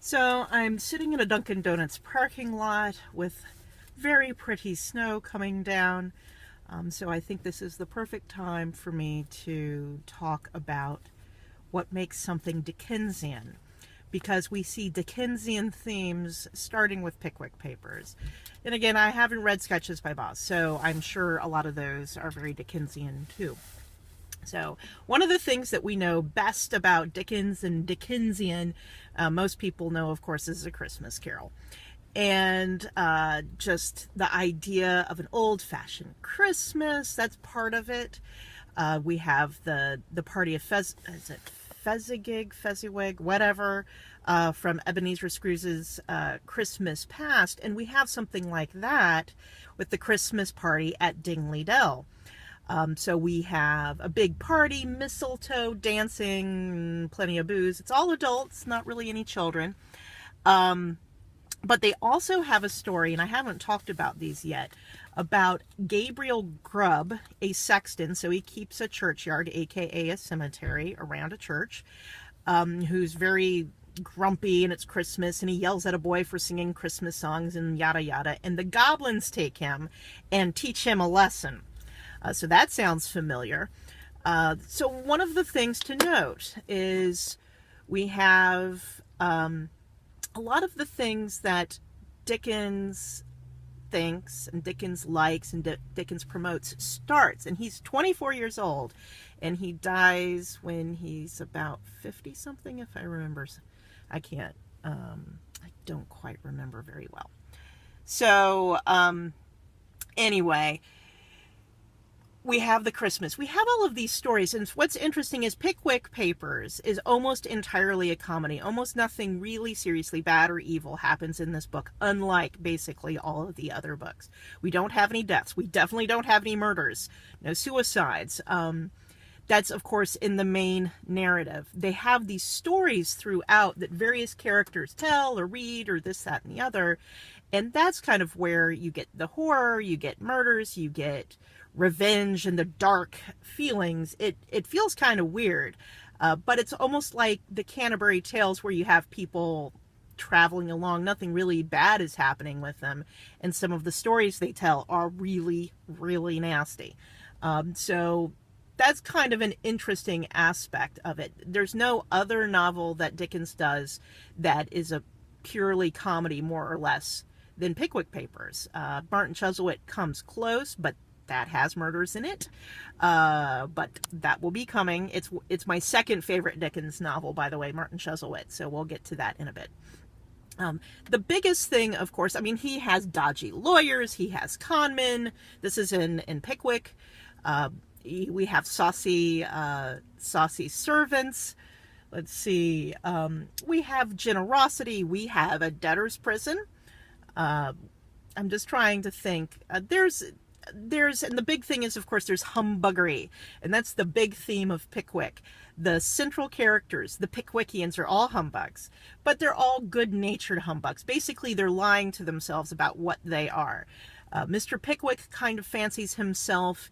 So I'm sitting in a Dunkin' Donuts parking lot with very pretty snow coming down. So I think this is the perfect time for me to talk about what makes something Dickensian, because we see Dickensian themes starting with Pickwick Papers. And again, I haven't read Sketches by Boz, so I'm sure a lot of those are very Dickensian too. So one of the things that we know best about Dickens and Dickensian, most people know, of course, is A Christmas Carol. And just the idea of an old-fashioned Christmas, that's part of it. We have the party of Fezziwig, whatever, from Ebenezer Scrooge's Christmas Past. And we have something like that with the Christmas party at Dingley Dell. So we have a big party, mistletoe, dancing, plenty of booze. It's all adults, not really any children. But they also have a story, and I haven't talked about these yet, about Gabriel Grubb, a sexton, so he keeps a churchyard, aka a cemetery, around a church, who's very grumpy, and it's Christmas, and he yells at a boy for singing Christmas songs and yada yada, and the goblins take him and teach him a lesson. So that sounds familiar. So one of the things to note is we have a lot of the things that Dickens thinks and Dickens likes and Dickens promotes starts. And he's 24 years old, and he dies when he's about 50 something, if I remember. I don't quite remember very well. So anyway, we have the Christmas. We have all of these stories, and what's interesting is Pickwick Papers is almost entirely a comedy. Almost nothing really seriously bad or evil happens in this book, unlike basically all of the other books. We don't have any deaths. We definitely don't have any murders. No suicides. That's, of course, in the main narrative. They have these stories throughout that various characters tell or read or this, that, and the other, and that's kind of where you get the horror, you get murders, you get revenge and the dark feelings. It feels kind of weird, but it's almost like the Canterbury Tales, where you have people traveling along, nothing really bad is happening with them, and some of the stories they tell are really, really nasty. So that's kind of an interesting aspect of it. There's no other novel that Dickens does that is a purely comedy, more or less, than Pickwick Papers. Martin Chuzzlewit comes close, but that has murders in it, but that will be coming. It's my second favorite Dickens novel, by the way, Martin Chuzzlewit, so we'll get to that in a bit. The biggest thing, of course, I mean, he has dodgy lawyers, he has conmen. This is in Pickwick. We have saucy servants. Let's see. We have generosity. We have a debtor's prison. I'm just trying to think. And the big thing is, of course, there's humbuggery, and that's the big theme of Pickwick. The central characters, the Pickwickians, are all humbugs, but they're all good-natured humbugs. Basically, they're lying to themselves about what they are. Mr. Pickwick kind of fancies himself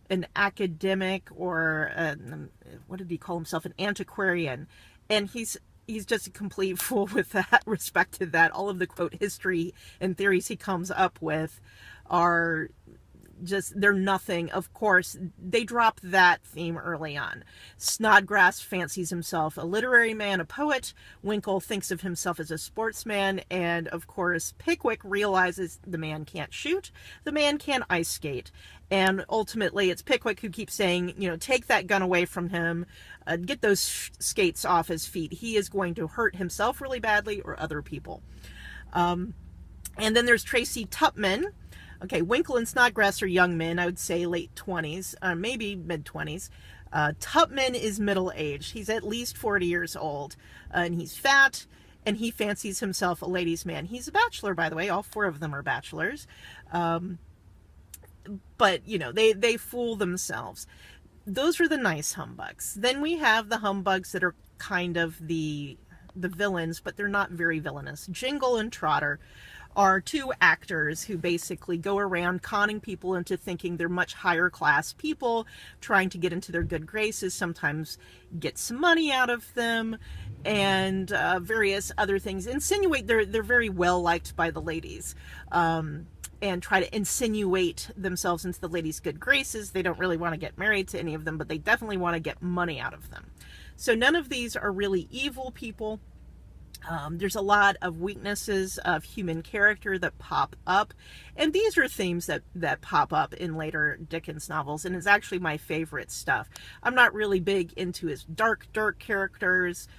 an academic, or what did he call himself? An antiquarian, and he's just a complete fool with that respect to that. All of the, quote, history and theories he comes up with are just, they're nothing. Of course, they dropped that theme early on. Snodgrass fancies himself a literary man, a poet. Winkle thinks of himself as a sportsman. And, of course, Pickwick realizes the man can't shoot, the man can't ice skate. And ultimately, it's Pickwick who keeps saying, take that gun away from him, get those skates off his feet. He is going to hurt himself really badly, or other people. And then there's Tracy Tupman. Okay, Winkle and Snodgrass are young men, I would say late 20s, maybe mid-20s. Tupman is middle-aged. He's at least 40 years old, and he's fat, and he fancies himself a ladies' man. He's a bachelor, by the way. All four of them are bachelors. But, they fool themselves. Those are the nice humbugs. Then we have the humbugs that are kind of the villains, but they're not very villainous. Jingle and Trotter are two actors who basically go around conning people into thinking they're much higher class people, trying to get into their good graces, sometimes get some money out of them, and various other things insinuate they're very well liked by the ladies, and try to insinuate themselves into the ladies' good graces. They don't really want to get married to any of them, but they definitely want to get money out of them. So none of these are really evil people. There's a lot of weaknesses of human character that pop up, and these are themes that pop up in later Dickens novels, and it's actually my favorite stuff. I'm not really big into his dark characters.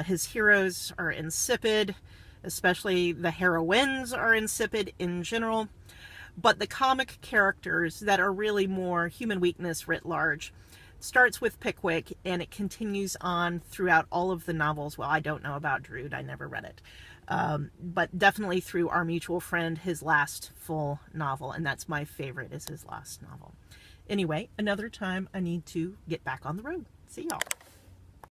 His heroes are insipid, especially the heroines are insipid in general, but the comic characters that are really more human weakness writ large starts with Pickwick, and it continues on throughout all of the novels. Well, I don't know about Drood, I never read it, but definitely through Our Mutual Friend, his last full novel, and that's my favorite, is his last novel. Anyway, another time I need to get back on the road. See y'all.